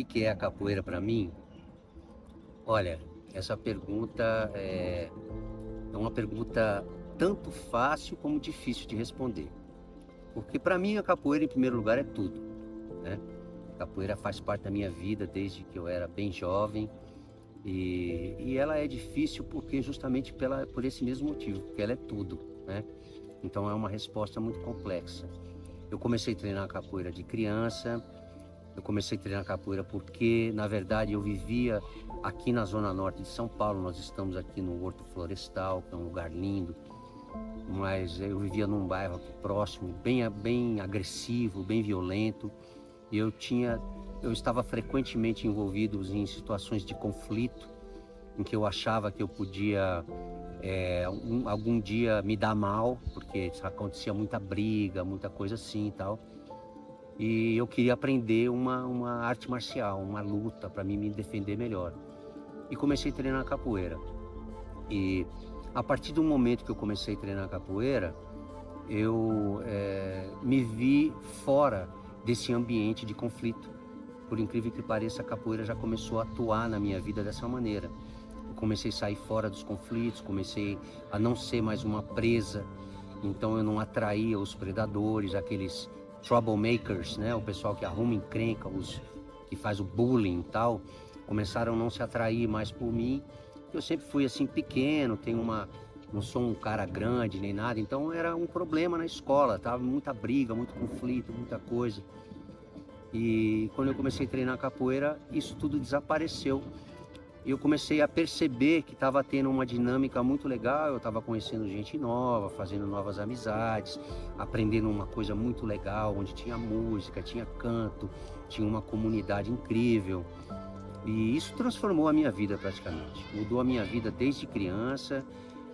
que é a capoeira para mim? Olha, essa pergunta é uma pergunta tanto fácil como difícil de responder. Porque para mim a capoeira, em primeiro lugar, é tudo, né? A capoeira faz parte da minha vida desde que eu era bem jovem e ela é difícil porque justamente por esse mesmo motivo, porque ela é tudo, né? Então é uma resposta muito complexa. Eu comecei a treinar capoeira de criança. Eu comecei a treinar capoeira porque, na verdade, eu vivia aqui na zona norte de São Paulo. Nós estamos aqui no Horto Florestal, que é um lugar lindo, mas eu vivia num bairro aqui próximo, bem agressivo, bem violento. E eu estava frequentemente envolvido em situações de conflito, em que eu achava que eu podia algum dia me dar mal, porque acontecia muita briga, muita coisa assim e tal. E eu queria aprender uma arte marcial, uma luta para mim me defender melhor. E comecei a treinar capoeira. E a partir do momento que eu comecei a treinar capoeira, eu me vi fora desse ambiente de conflito. Por incrível que pareça, a capoeira já começou a atuar na minha vida dessa maneira. Eu comecei a sair fora dos conflitos, comecei a não ser mais uma presa, então eu não atraía os predadores, aqueles troublemakers, né? O pessoal que arruma encrenca, os que faz o bullying e tal, começaram a não se atrair mais por mim. Eu sempre fui assim pequeno, não sou um cara grande nem nada, então era um problema na escola, tava muita briga, muito conflito, muita coisa. E quando eu comecei a treinar capoeira, isso tudo desapareceu. E eu comecei a perceber que estava tendo uma dinâmica muito legal, eu estava conhecendo gente nova, fazendo novas amizades, aprendendo uma coisa muito legal, onde tinha música, tinha canto, tinha uma comunidade incrível. E isso transformou a minha vida praticamente, mudou a minha vida desde criança.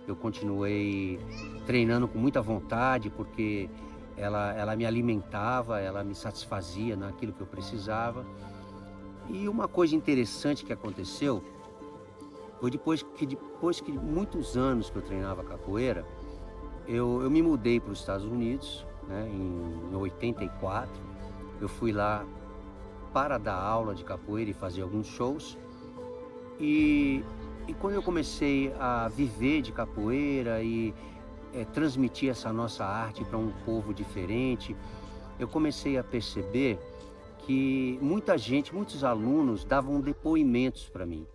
Eu continuei treinando com muita vontade, porque ela me alimentava, ela me satisfazia naquilo que eu precisava. E uma coisa interessante que aconteceu foi depois que muitos anos que eu treinava capoeira, eu me mudei para os Estados Unidos, né, em 84. Eu fui lá para dar aula de capoeira e fazer alguns shows. E, e quando eu comecei a viver de capoeira e transmitir essa nossa arte para um povo diferente, eu comecei a perceber que muita gente, muitos alunos davam depoimentos para mim.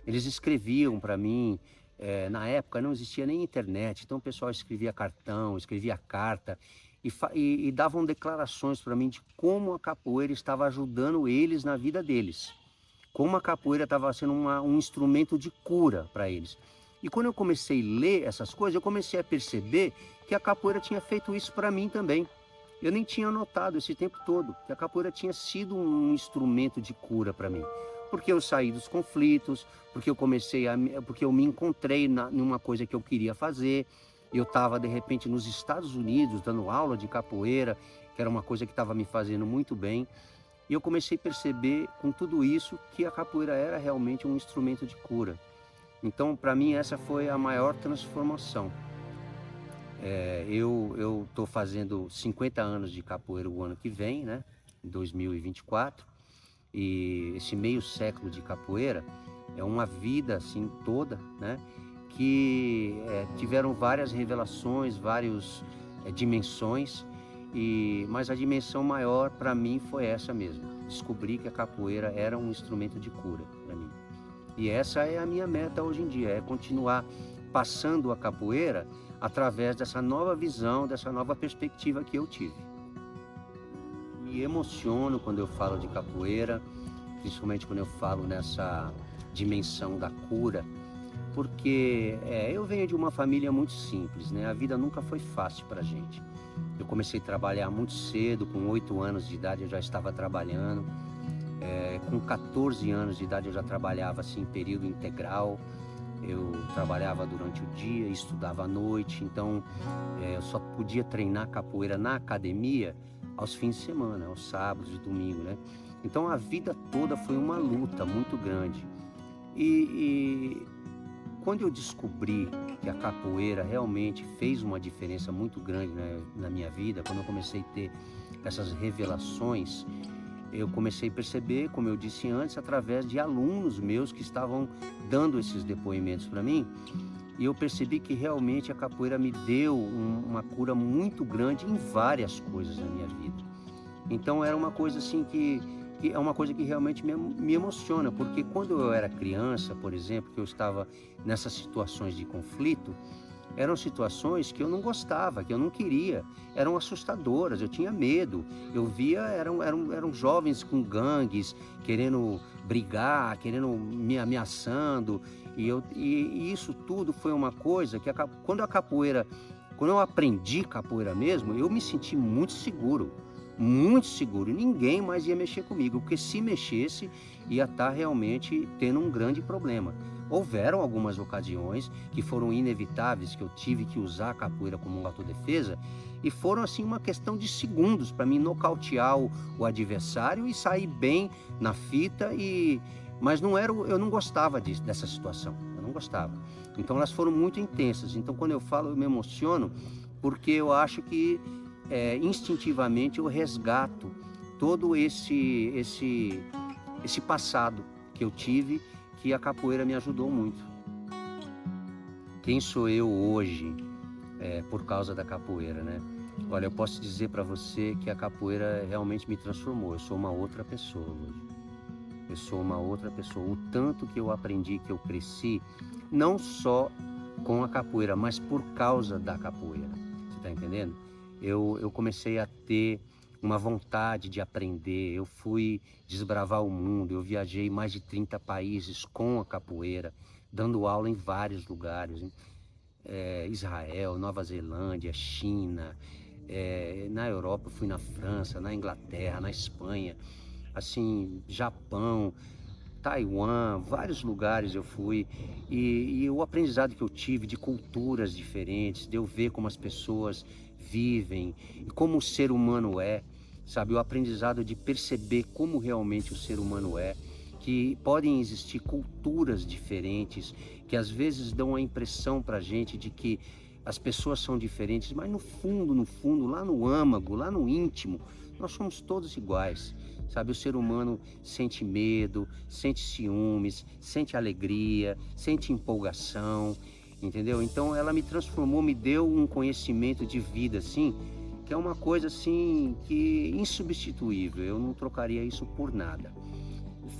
Eles escreviam para mim, na época não existia nem internet, então o pessoal escrevia cartão, escrevia carta e davam declarações para mim de como a capoeira estava ajudando eles na vida deles, como a capoeira estava sendo um instrumento de cura para eles. E quando eu comecei a ler essas coisas, eu comecei a perceber que a capoeira tinha feito isso para mim também. Eu nem tinha notado esse tempo todo que a capoeira tinha sido um instrumento de cura para mim. Porque eu saí dos conflitos, porque eu me encontrei numa coisa que eu queria fazer. Eu estava de repente nos Estados Unidos dando aula de capoeira, que era uma coisa que estava me fazendo muito bem. E eu comecei a perceber com tudo isso que a capoeira era realmente um instrumento de cura. Então, para mim, essa foi a maior transformação. Eu estou fazendo 50 anos de capoeira o ano que vem, né? Em 2024. E esse meio século de capoeira é uma vida assim toda, né? Que tiveram várias revelações, várias dimensões. Mas a dimensão maior para mim foi essa mesmo. Descobri que a capoeira era um instrumento de cura para mim. E essa é a minha meta hoje em dia, é continuar passando a capoeira através dessa nova visão, dessa nova perspectiva que eu tive. Me emociono quando eu falo de capoeira, principalmente quando eu falo nessa dimensão da cura, porque eu venho de uma família muito simples, né? A vida nunca foi fácil pra gente. Eu comecei a trabalhar muito cedo, com 8 anos de idade eu já estava trabalhando. Com 14 anos de idade eu já trabalhava assim em período integral. Eu trabalhava durante o dia, estudava à noite, então eu só podia treinar capoeira na academia aos fins de semana, aos sábados e domingos, né? Então a vida toda foi uma luta muito grande. E quando eu descobri que a capoeira realmente fez uma diferença muito grande na minha vida, quando eu comecei a ter essas revelações, eu comecei a perceber, como eu disse antes, através de alunos meus que estavam dando esses depoimentos para mim, e eu percebi que realmente a capoeira me deu uma cura muito grande em várias coisas na minha vida. Então era uma coisa assim que é uma coisa que realmente me emociona, porque quando eu era criança, por exemplo, que eu estava nessas situações de conflito, eram situações que eu não gostava, que eu não queria, eram assustadoras, eu tinha medo. Eu via, eram jovens com gangues, querendo brigar, querendo me ameaçando, e isso tudo foi uma coisa que quando eu aprendi capoeira mesmo, eu me senti muito seguro, e ninguém mais ia mexer comigo, porque se mexesse, ia estar realmente tendo um grande problema. Houveram algumas ocasiões que foram inevitáveis, que eu tive que usar a capoeira como uma autodefesa, e foram assim uma questão de segundos para mim nocautear o adversário e sair bem na fita, mas eu não gostava dessa situação, eu não gostava. Então elas foram muito intensas. Então quando eu falo, eu me emociono, porque eu acho que instintivamente eu resgato todo esse passado que eu tive, que a capoeira me ajudou muito. Quem sou eu hoje por causa da capoeira, né? Olha, eu posso dizer para você que a capoeira realmente me transformou. Eu sou uma outra pessoa hoje. Eu sou uma outra pessoa. O tanto que eu aprendi, que eu cresci, não só com a capoeira, mas por causa da capoeira. Você tá entendendo? Eu comecei a ter uma vontade de aprender, eu fui desbravar o mundo, eu viajei mais de 30 países com a capoeira, dando aula em vários lugares, Israel, Nova Zelândia, China, na Europa, fui na França, na Inglaterra, na Espanha, assim, Japão, Taiwan, vários lugares eu fui, e o aprendizado que eu tive de culturas diferentes, de eu ver como as pessoas vivem e como o ser humano sabe, o aprendizado de perceber como realmente o ser humano que podem existir culturas diferentes, que às vezes dão a impressão pra gente de que as pessoas são diferentes, mas no fundo, lá no âmago, lá no íntimo, nós somos todos iguais. Sabe, o ser humano sente medo, sente ciúmes, sente alegria, sente empolgação, entendeu? Então ela me transformou, me deu um conhecimento de vida, assim, que é uma coisa assim que insubstituível, eu não trocaria isso por nada.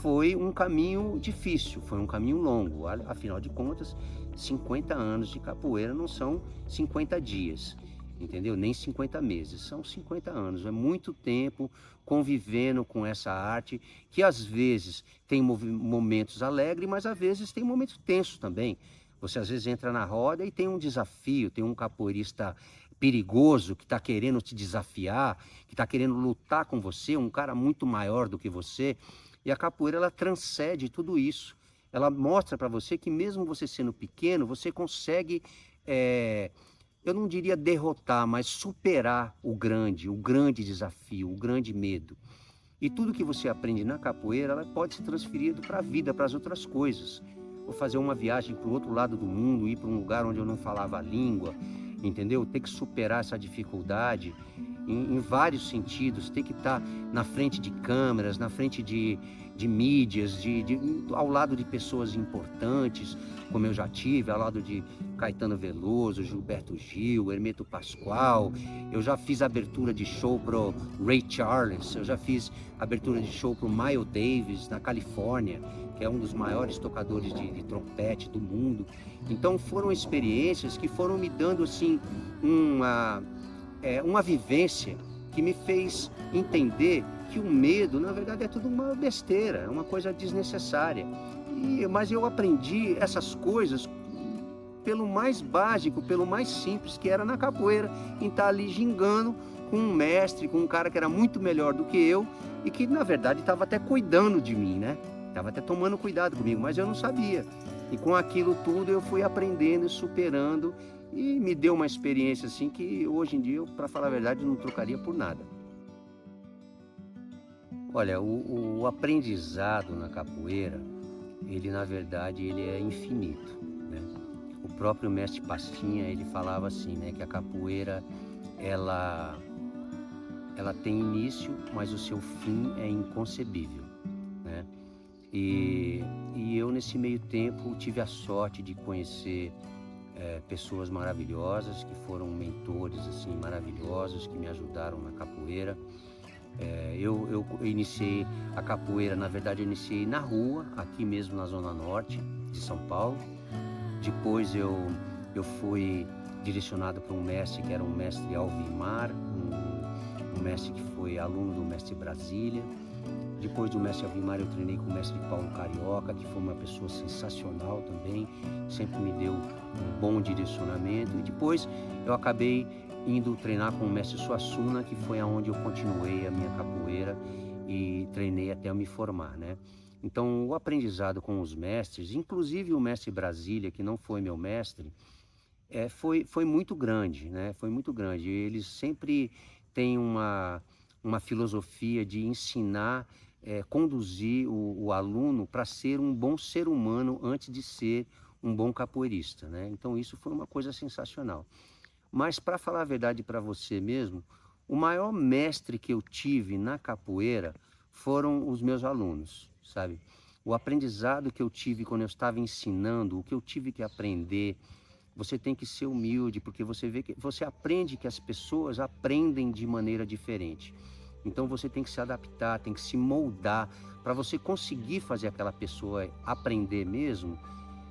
Foi um caminho difícil, foi um caminho longo, afinal de contas, 50 anos de capoeira não são 50 dias, entendeu? Nem 50 meses, são 50 anos, é muito tempo convivendo com essa arte, que às vezes tem momentos alegres, mas às vezes tem momentos tensos também. Você às vezes entra na roda e tem um desafio, tem um capoeirista perigoso que está querendo te desafiar, que está querendo lutar com você, um cara muito maior do que você. E a capoeira, ela transcende tudo isso. Ela mostra para você que mesmo você sendo pequeno, você consegue, eu não diria derrotar, mas superar o grande desafio, o grande medo. E tudo que você aprende na capoeira, ela pode ser transferido para a vida, para as outras coisas. Vou fazer uma viagem para o outro lado do mundo, ir para um lugar onde eu não falava a língua, entendeu? Ter que superar essa dificuldade em vários sentidos, ter que estar na frente de câmeras, na frente de mídias, ao lado de pessoas importantes, como eu já tive, ao lado de Caetano Veloso, Gilberto Gil, Hermeto Pascoal. Eu já fiz abertura de show pro Ray Charles, eu já fiz abertura de show pro Miles Davis, na Califórnia, que é um dos maiores tocadores de trompete do mundo. Então foram experiências que foram me dando assim uma vivência que me fez entender que o medo, na verdade, é tudo uma besteira, é uma coisa desnecessária. Mas eu aprendi essas coisas pelo mais básico, pelo mais simples, que era na capoeira, em estar ali gingando com um mestre, com um cara que era muito melhor do que eu e que, na verdade, estava até cuidando de mim, né? Estava até tomando cuidado comigo, mas eu não sabia. E com aquilo tudo eu fui aprendendo e superando, e me deu uma experiência assim que hoje em dia, para falar a verdade, eu não trocaria por nada. Olha, o aprendizado na capoeira, ele na verdade ele é infinito, né? O próprio mestre Pastinha, ele falava assim, né, que a capoeira ela ela tem início, mas o seu fim é inconcebível, né? E eu, nesse meio tempo, tive a sorte de conhecer pessoas maravilhosas, que foram mentores assim, maravilhosos, que me ajudaram na capoeira. Eu iniciei a capoeira, na verdade eu iniciei na rua, aqui mesmo na Zona Norte de São Paulo. Depois eu fui direcionado para um mestre que era um mestre Alvimar, um mestre que foi aluno do mestre Brasília. Depois do mestre Alvimar eu treinei com o mestre Paulo Carioca, que foi uma pessoa sensacional também, sempre me deu um bom direcionamento. E depois eu acabei indo treinar com o mestre Suassuna, que foi aonde eu continuei a minha capoeira e treinei até eu me formar, né? Então o aprendizado com os mestres, inclusive o mestre Brasília, que não foi meu mestre, foi muito grande, né? Foi muito grande. Eles sempre têm uma filosofia de ensinar, conduzir o aluno para ser um bom ser humano antes de ser um bom capoeirista, né? Então isso foi uma coisa sensacional. Mas para falar a verdade para você mesmo, o maior mestre que eu tive na capoeira foram os meus alunos, sabe? O aprendizado que eu tive quando eu estava ensinando, o que eu tive que aprender. Você tem que ser humilde, porque você aprende que as pessoas aprendem de maneira diferente. Então você tem que se adaptar, tem que se moldar. Para você conseguir fazer aquela pessoa aprender mesmo,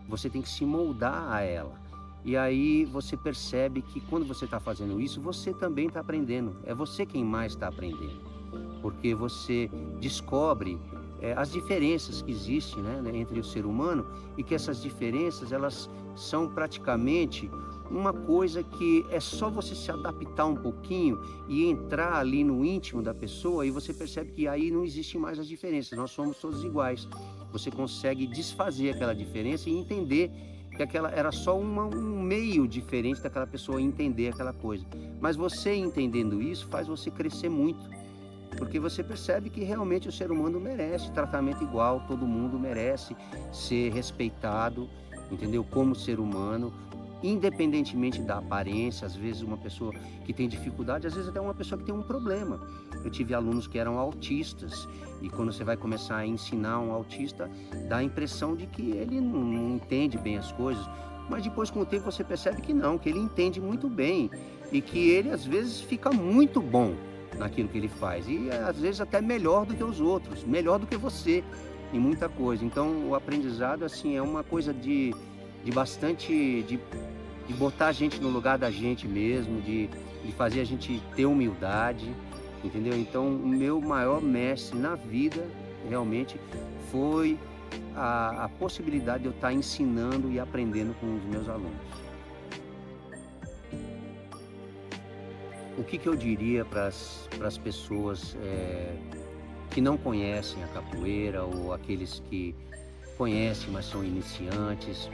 você tem que se moldar a ela. E aí você percebe que quando você está fazendo isso, você também está aprendendo. É você quem mais está aprendendo. Porque você descobre as diferenças que existem, né, entre o ser humano, e que essas diferenças elas são praticamente uma coisa que é só você se adaptar um pouquinho e entrar ali no íntimo da pessoa, e você percebe que aí não existe mais as diferenças, nós somos todos iguais. Você consegue desfazer aquela diferença e entender que aquela era só um meio diferente daquela pessoa entender aquela coisa. Mas você entendendo isso faz você crescer muito, porque você percebe que realmente o ser humano merece tratamento igual, todo mundo merece ser respeitado, entendeu? Como ser humano, independentemente da aparência. Às vezes uma pessoa que tem dificuldade, às vezes até uma pessoa que tem um problema. Eu tive alunos que eram autistas, e quando você vai começar a ensinar um autista, dá a impressão de que ele não entende bem as coisas, mas depois com o tempo você percebe que não, que ele entende muito bem, e que ele às vezes fica muito bom naquilo que ele faz, e às vezes até melhor do que os outros, melhor do que você em muita coisa. Então o aprendizado assim é uma coisa de bastante, de botar a gente no lugar da gente mesmo, de fazer a gente ter humildade, entendeu? Então o meu maior mestre na vida realmente foi a possibilidade de eu estar ensinando e aprendendo com os meus alunos. O que eu diria para as pessoas que não conhecem a capoeira, ou aqueles que conhecem, mas são iniciantes?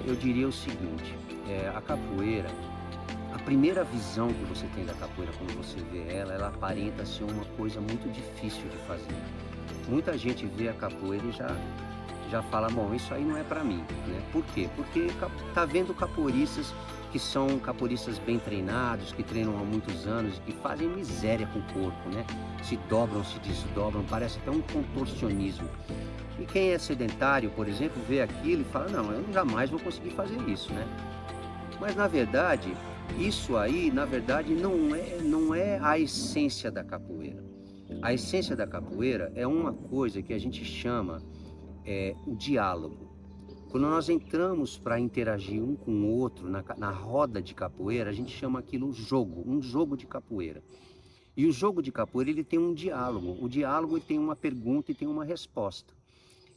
Eu diria o seguinte: a capoeira, a primeira visão que você tem da capoeira quando você vê ela aparenta ser uma coisa muito difícil de fazer. Muita gente vê a capoeira e já fala, bom, isso aí não é para mim, né? Por quê? Porque tá vendo capoeiristas que são capoeiristas bem treinados, que treinam há muitos anos, que fazem miséria com o corpo, né? Se dobram, se desdobram, parece até um contorcionismo. E quem é sedentário, por exemplo, vê aquilo e fala, não, eu jamais vou conseguir fazer isso, né? Mas na verdade, isso aí, na verdade, não é a essência da capoeira. A essência da capoeira é uma coisa que a gente chama o diálogo. Quando nós entramos para interagir um com o outro na roda de capoeira, a gente chama aquilo um jogo de capoeira. E o jogo de capoeira ele tem um diálogo. O diálogo ele tem uma pergunta e tem uma resposta.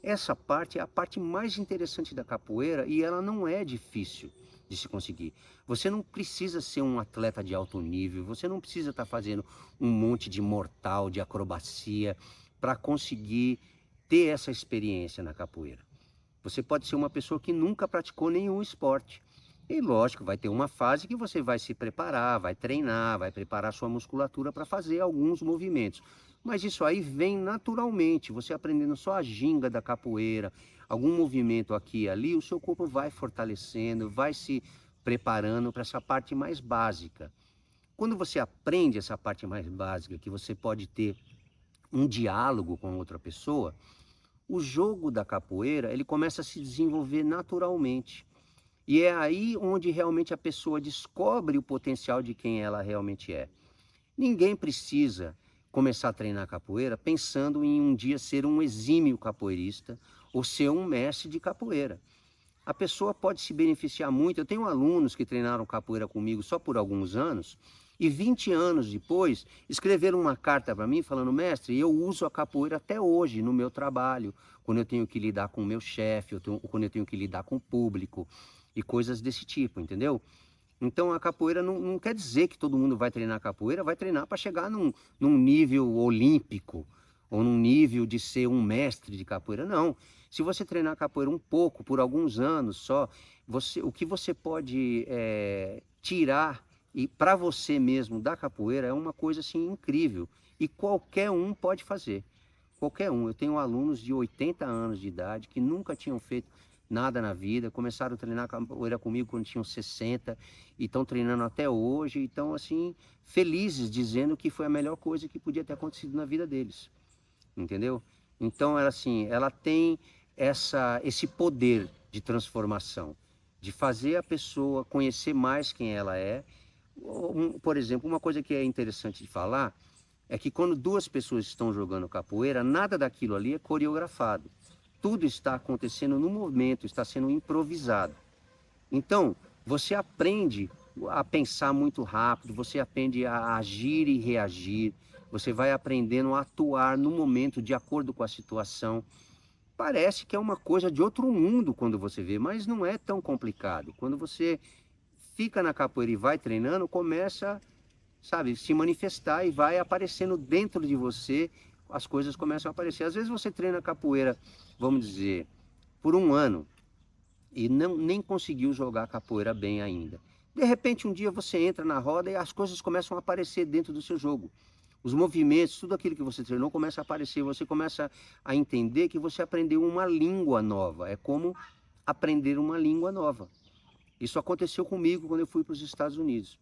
Essa parte é a parte mais interessante da capoeira, e ela não é difícil de se conseguir. Você não precisa ser um atleta de alto nível, você não precisa estar fazendo um monte de mortal, de acrobacia, para conseguir ter essa experiência na capoeira. Você pode ser uma pessoa que nunca praticou nenhum esporte. E lógico, vai ter uma fase que você vai se preparar, vai treinar, vai preparar sua musculatura para fazer alguns movimentos. Mas isso aí vem naturalmente, você aprendendo só a ginga da capoeira, algum movimento aqui e ali, o seu corpo vai fortalecendo, vai se preparando para essa parte mais básica. Quando você aprende essa parte mais básica, que você pode ter um diálogo com outra pessoa, o jogo da capoeira, ele começa a se desenvolver naturalmente. E é aí onde realmente a pessoa descobre o potencial de quem ela realmente é. Ninguém precisa começar a treinar capoeira pensando em um dia ser um exímio capoeirista ou ser um mestre de capoeira. A pessoa pode se beneficiar muito. Eu tenho alunos que treinaram capoeira comigo só por alguns anos e 20 anos depois escreveram uma carta para mim falando: mestre, eu uso a capoeira até hoje no meu trabalho, quando eu tenho que lidar com o meu chefe, quando eu tenho que lidar com o público e coisas desse tipo, entendeu? Então a capoeira não quer dizer que todo mundo vai treinar capoeira, vai treinar para chegar num nível olímpico ou num nível de ser um mestre de capoeira, não. Se você treinar capoeira um pouco, por alguns anos só, o que você pode tirar e para você mesmo da capoeira é uma coisa assim incrível. E qualquer um pode fazer. Qualquer um. Eu tenho alunos de 80 anos de idade que nunca tinham feito nada na vida, começaram a treinar capoeira comigo quando tinham 60 e estão treinando até hoje, e estão assim, felizes, dizendo que foi a melhor coisa que podia ter acontecido na vida deles, entendeu? Então, ela tem esse poder de transformação, de fazer a pessoa conhecer mais quem ela é. Por exemplo, uma coisa que é interessante de falar é que quando duas pessoas estão jogando capoeira, nada daquilo ali é coreografado. Tudo está acontecendo no momento, está sendo improvisado. Então, você aprende a pensar muito rápido, você aprende a agir e reagir, você vai aprendendo a atuar no momento de acordo com a situação. Parece que é uma coisa de outro mundo quando você vê, mas não é tão complicado. Quando você fica na capoeira e vai treinando, começa, sabe, se manifestar e vai aparecendo dentro de você, as coisas começam a aparecer. Às vezes você treina capoeira, vamos dizer, por um ano e nem conseguiu jogar capoeira bem ainda. De repente, um dia você entra na roda e as coisas começam a aparecer dentro do seu jogo. Os movimentos, tudo aquilo que você treinou começa a aparecer. Você começa a entender que você aprendeu uma língua nova. É como aprender uma língua nova. Isso aconteceu comigo quando eu fui para os Estados Unidos.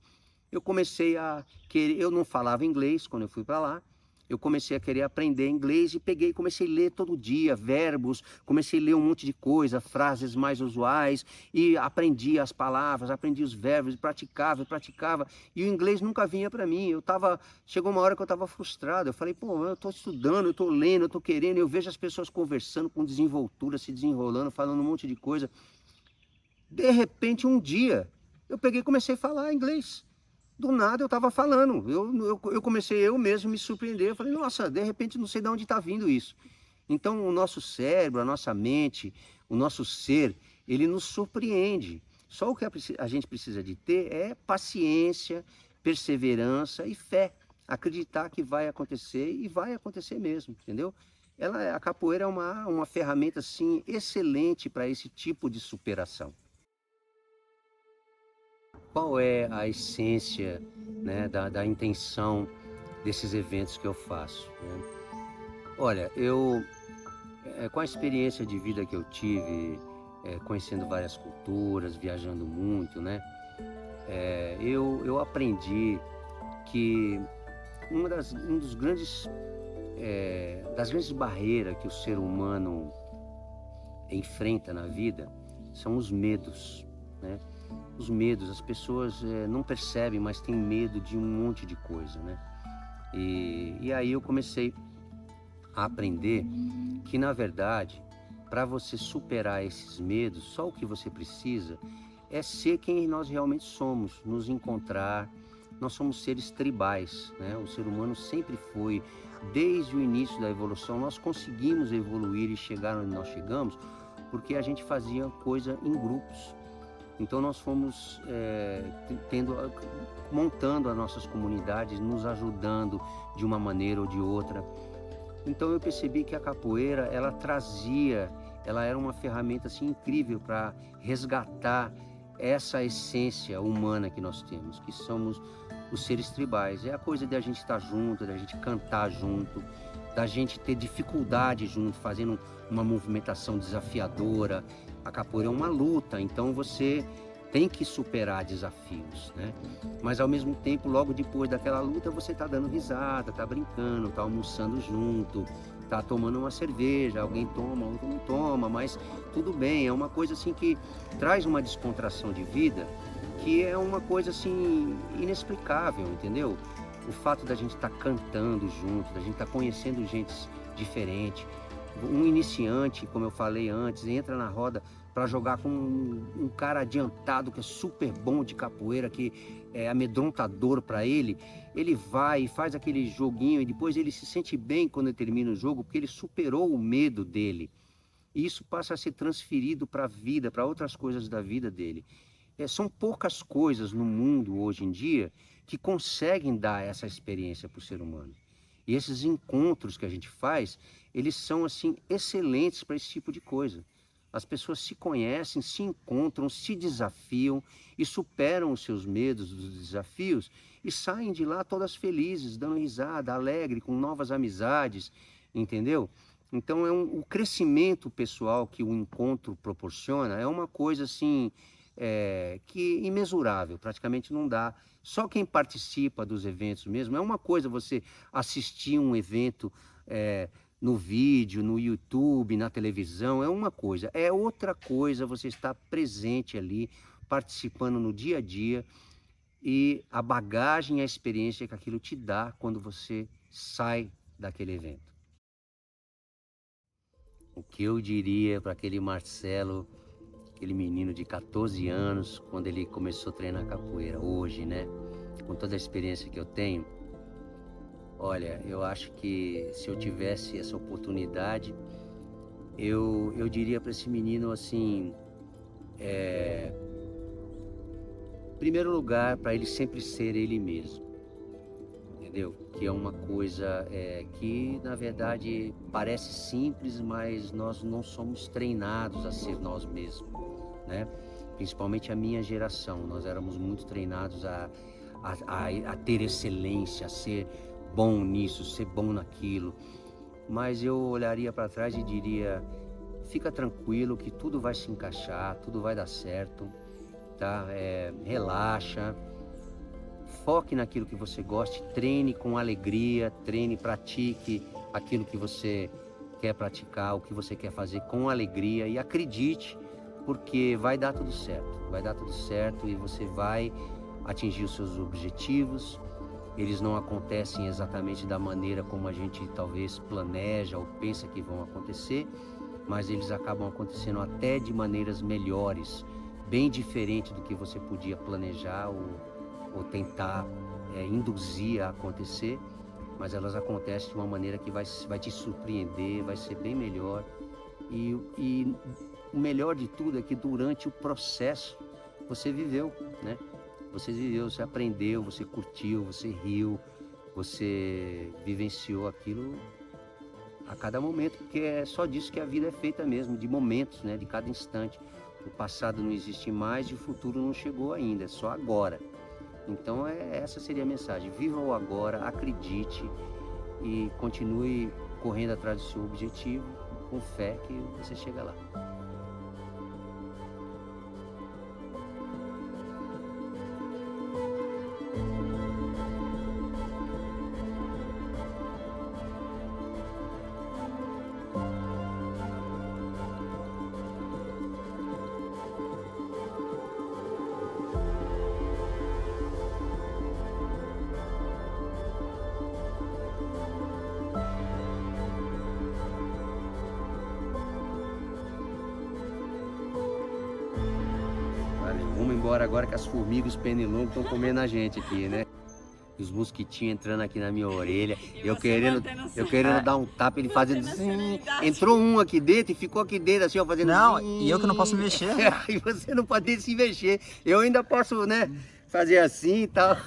Eu comecei a querer, eu não falava inglês quando eu fui para lá, eu comecei a querer aprender inglês e comecei a ler todo dia verbos, comecei a ler um monte de coisa, frases mais usuais, e aprendi as palavras, aprendi os verbos, praticava, e o inglês nunca vinha para mim. Chegou uma hora que eu estava frustrado, eu falei, pô, eu estou estudando, eu estou lendo, eu estou querendo, eu vejo as pessoas conversando com desenvoltura, se desenrolando, falando um monte de coisa. De repente, um dia, eu peguei e comecei a falar inglês. Do nada eu estava falando, eu comecei eu mesmo me surpreender, eu falei, nossa, de repente não sei de onde está vindo isso. Então o nosso cérebro, a nossa mente, o nosso ser, ele nos surpreende. Só o que a gente precisa de ter é paciência, perseverança e fé. Acreditar que vai acontecer e vai acontecer mesmo, entendeu? A capoeira é uma ferramenta assim, excelente para esse tipo de superação. Qual é a essência, né, da intenção desses eventos que eu faço, né? Olha, com a experiência de vida que eu tive, conhecendo várias culturas, viajando muito, né, eu aprendi que das grandes barreiras que o ser humano enfrenta na vida são os medos, né? Os medos, as pessoas não percebem, mas têm medo de um monte de coisa, né? E aí eu comecei a aprender que, na verdade, para você superar esses medos, só o que você precisa é ser quem nós realmente somos, nos encontrar. Nós somos seres tribais, né? O ser humano sempre foi, desde o início da evolução, nós conseguimos evoluir e chegar onde nós chegamos, porque a gente fazia coisa em grupos. Então nós fomos montando as nossas comunidades, nos ajudando de uma maneira ou de outra. Então eu percebi que a capoeira, ela era uma ferramenta assim incrível para resgatar essa essência humana que nós temos, que somos os seres tribais. É a coisa de a gente estar junto, da gente cantar junto, da gente ter dificuldade junto, fazendo uma movimentação desafiadora. A capoeira é uma luta, então você tem que superar desafios, né? Mas ao mesmo tempo, logo depois daquela luta, você tá dando risada, tá brincando, tá almoçando junto, tá tomando uma cerveja, alguém toma, outro não toma, mas tudo bem, é uma coisa assim que traz uma descontração de vida, que é uma coisa assim inexplicável, entendeu? O fato da gente estar cantando junto, da gente estar conhecendo gente diferente. Um iniciante, como eu falei antes, entra na roda para jogar com um cara adiantado que é super bom de capoeira, que é amedrontador para ele. Ele vai e faz aquele joguinho e depois ele se sente bem quando ele termina o jogo, porque ele superou o medo dele. E isso passa a ser transferido para a vida, para outras coisas da vida dele. São poucas coisas no mundo hoje em dia que conseguem dar essa experiência para o ser humano. E esses encontros que a gente faz, eles são assim excelentes para esse tipo de coisa. As pessoas se conhecem, se encontram, se desafiam e superam os seus medos dos desafios e saem de lá todas felizes, dando risada, alegre, com novas amizades, entendeu? Então o crescimento pessoal que o encontro proporciona é uma coisa assim que imensurável, praticamente não dá. Só quem participa dos eventos mesmo, é uma coisa você assistir um evento no vídeo, no YouTube, na televisão, é uma coisa. É outra coisa você estar presente ali, participando no dia a dia e a bagagem, a experiência que aquilo te dá quando você sai daquele evento. O que eu diria para aquele Marcelo, aquele menino de 14 anos, quando ele começou a treinar capoeira, hoje, né? Com toda a experiência que eu tenho, olha, eu acho que se eu tivesse essa oportunidade, eu diria para esse menino assim, em primeiro lugar, para ele sempre ser ele mesmo, entendeu? Que é uma coisa que, na verdade, parece simples, mas nós não somos treinados a ser nós mesmos, né? Principalmente a minha geração, nós éramos muito treinados a ter excelência, a ser bom nisso, ser bom naquilo. Mas eu olharia para trás e diria, fica tranquilo que tudo vai se encaixar, tudo vai dar certo, tá? Relaxa, foque naquilo que você goste, treine com alegria, treine, pratique aquilo que você quer praticar, o que você quer fazer com alegria e acredite, porque vai dar tudo certo e você vai atingir os seus objetivos. Eles não acontecem exatamente da maneira como a gente talvez planeja ou pensa que vão acontecer, mas eles acabam acontecendo até de maneiras melhores, bem diferente do que você podia planejar ou tentar induzir a acontecer, mas elas acontecem de uma maneira que vai te surpreender, vai ser bem melhor. E o melhor de tudo é que durante o processo você viveu, né? Você viveu, você aprendeu, você curtiu, você riu, você vivenciou aquilo a cada momento, porque é só disso que a vida é feita mesmo, de momentos, né? De cada instante. O passado não existe mais e o futuro não chegou ainda, é só agora. Então essa seria a mensagem, viva o agora, acredite e continue correndo atrás do seu objetivo, com fé que você chega lá. Vamos embora agora que as formigas, os pernilongos estão comendo a gente aqui, né? Os mosquitinhos entrando aqui na minha orelha, eu querendo dar um tapa, ele fazendo assim. Entrou um aqui dentro e ficou aqui dentro assim, ó, fazendo Não, assim. e eu que não posso mexer. E você não pode se mexer. Eu ainda posso, né, fazer assim e tal.